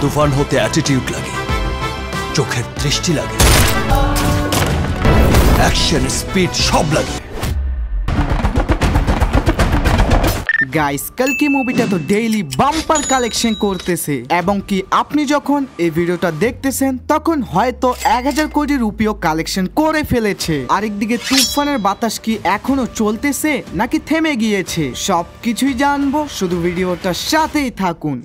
তুফান হতে অ্যাটিটিউড লাগে, চোখের দৃষ্টি লাগে, অ্যাকশন স্পিড সব লাগে। গাইস কালকি মুভিটা তো ডেইলি বাম্পার কালেকশন করতেছে এবং কি আপনি যখন এই ভিডিওটা দেখতেছেন তখন হয়তো 1000 কোটি রুপিও কালেকশন করে ফেলেছে। আরেকদিকে তুফানের বাতাস কি এখনো চলতেছে নাকি থেমে গিয়েছে, সবকিছুই জানবো, শুধু ভিডিওটার সাথেই থাকুন।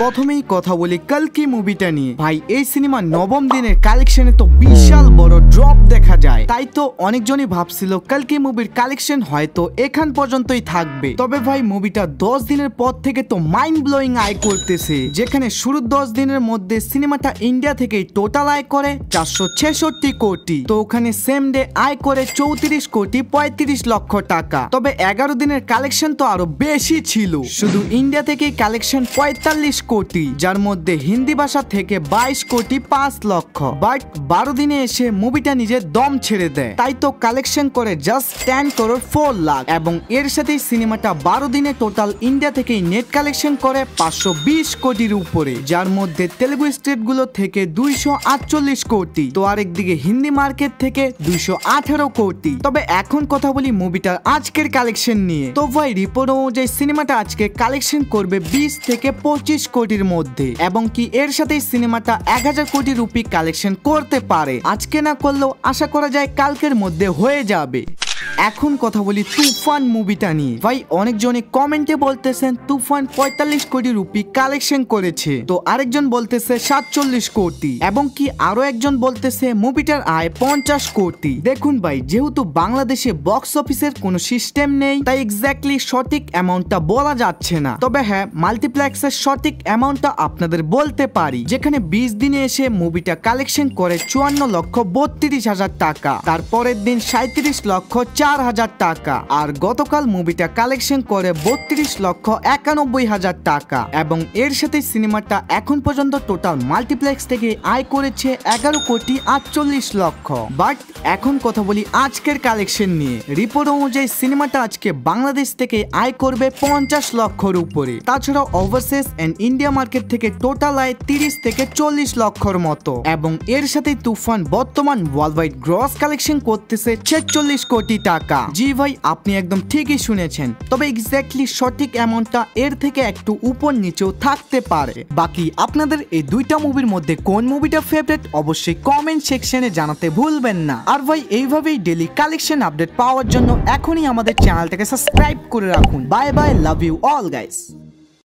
প্রথমেই কথা বলি কালকি মুভিটা নিয়ে। ভাই এই সিনেমা নবম দিনের কালেকশনে তো বিশাল বড় ড্রপ দেখা যায়, তাই তো অনেকজনই ভাবছিল কালকি মুভির কালেকশন হয়তো এখান পর্যন্তই থাকবে। তবে ভাই মুভিটা 10 দিনের পর থেকে তো মাইন্ড ব্লোয়িং আয় করতেছে, যেখানে শুরুর 10 দিনের মধ্যে সিনেমাটা ইন্ডিয়া থেকে টোটাল আয় করে 466 কোটি, তো ওখানে সেম ডে আয় করে 34 কোটি 35 লক্ষ টাকা। তবে 11 দিনের কালেকশন তো আরো বেশি ছিল, শুধু ইন্ডিয়া থেকে কালেকশন 45 কোটি, যার মধ্যে হিন্দি ভাষা থেকে 22 কোটি 5 লক্ষ। বাট 12 দিনে এসে মুভিটা নিজের দম ছেড়ে দেয়, তাই তো কালেকশন করে জাস্ট 10 করোড় 4 লাখ। এবং এর সাথেই সিনেমাটা 12 দিনে টোটাল ইন্ডিয়া থেকে নেট কালেকশন করে 520 কোটির উপরে, যার মধ্যে তেলুগু স্টেট গুলো থেকে 248 কোটি, তো আরেকদিকে হিন্দি মার্কেট থেকে 218 কোটি। তবে এখন কথা বলি মুভিটার আজকের কালেকশন নিয়ে। তো ভাই রিপোর্ট অনুযায়ী সিনেমাটা আজকে কালেকশন করবে 20 থেকে 25 কোটির মধ্যে, এবং কি এর সাথে সিনেমাটা 1000 কোটি রুপি কালেকশন করতে পারে। আজকে না করলেও আশা করা যায় কালকের মধ্যে হয়ে যাবে। এখন কথা বলি তুফান মুভিটা নিয়ে। ভাই অনেকজনে কমেন্টে বলতেছেন তুফান 45 কোটি রুপি কালেকশন করেছে, তো আরেকজন বলতেছে 47 কোটি, এবং কি আরো একজন বলতেছে মুভিটার আয় 50 কোটি। দেখুন ভাই, যেহেতু বাংলাদেশে বক্স অফিসের কোনো সিস্টেম নেই, তাই এক্স্যাক্টলি সঠিক অ্যামাউন্টটা বলা যাচ্ছে না। তবে হ্যাঁ, মাল্টিপ্লেক্সের সঠিক অ্যামাউন্টটা আপনাদের বলতে পারি, যেখানে 20 দিনে এসে মুভিটা কালেকশন করে 54,32,000 টাকা, তারপরের দিন 37 লক্ষ 4,000 টাকা, আর গতকাল মুভিটা কালেকশন করে 32,91,000 টাকা। এবং এর সাথে সিনেমাটা এখন পর্যন্ত টোটাল মাল্টিপ্লেক্স থেকে আয় করেছে 11 কোটি 48 লক্ষ। বাট এখন কথা বলি আজকের কালেকশন নিয়ে। রিপোর্ট অনুযায়ী সিনেমাটা আজকে বাংলাদেশ থেকে আয় করবে 50 লক্ষর উপরে। তাছাড়া ওভারসিজ এন্ড ইন্ডিয়া মার্কেট থেকে টোটাল আয় 30 থেকে 40 লক্ষর মতো। এবং এর সাথে তুফান বর্তমান ওয়ার্ল্ড ওয়াইড গ্রস কালেকশন করতেছে 46 কোটি টাকা। জি ভাই, আপনি একদম ঠিকই শুনেছেন, তবে এক্স্যাক্টলি সঠিক অ্যামাউন্টটা এর থেকে একটু উপর নিচেও থাকতে পারে। বাকি আপনাদের এই দুইটা মুভির মধ্যে কোন মুভিটা ফেভারিট অবশ্যই কমেন্ট সেকশনে জানাতে ভুলবেন না। আর ভাই এইভাবেই ডেইলি কালেকশন আপডেট পাওয়ার জন্য এখনই আমাদের চ্যানেলটাকে সাবস্ক্রাইব করে রাখুন। Bye bye, love you all guys.